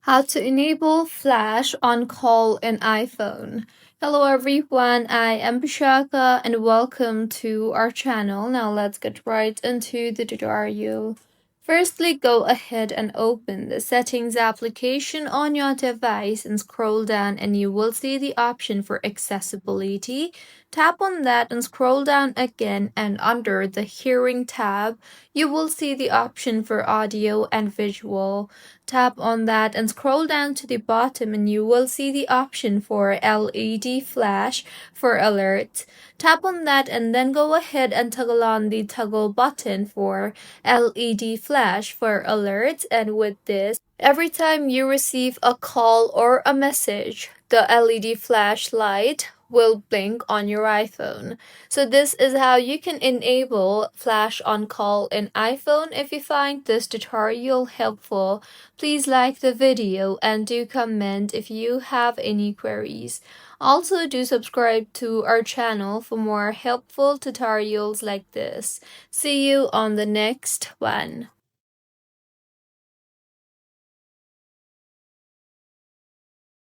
How to enable flash on call in iPhone. Hello everyone, I am Bishaka and welcome to our channel. Now let's get right into the tutorial. Firstly, go ahead and open the settings application on your device and scroll down and you will see the option for accessibility. Tap on that and scroll down again, and under the hearing tab, you will see the option for audio and visual. Tap on that and scroll down to the bottom and you will see the option for LED flash for alerts. Tap on that and then go ahead and toggle on the toggle button for LED flash for alerts, and with this, every time you receive a call or a message, the LED flashlight will blink on your iPhone. So this is how you can enable flash on call in iPhone. If you find this tutorial helpful, please like the video and do comment if you have any queries. Also, do subscribe to our channel for more helpful tutorials like this. See you on the next one.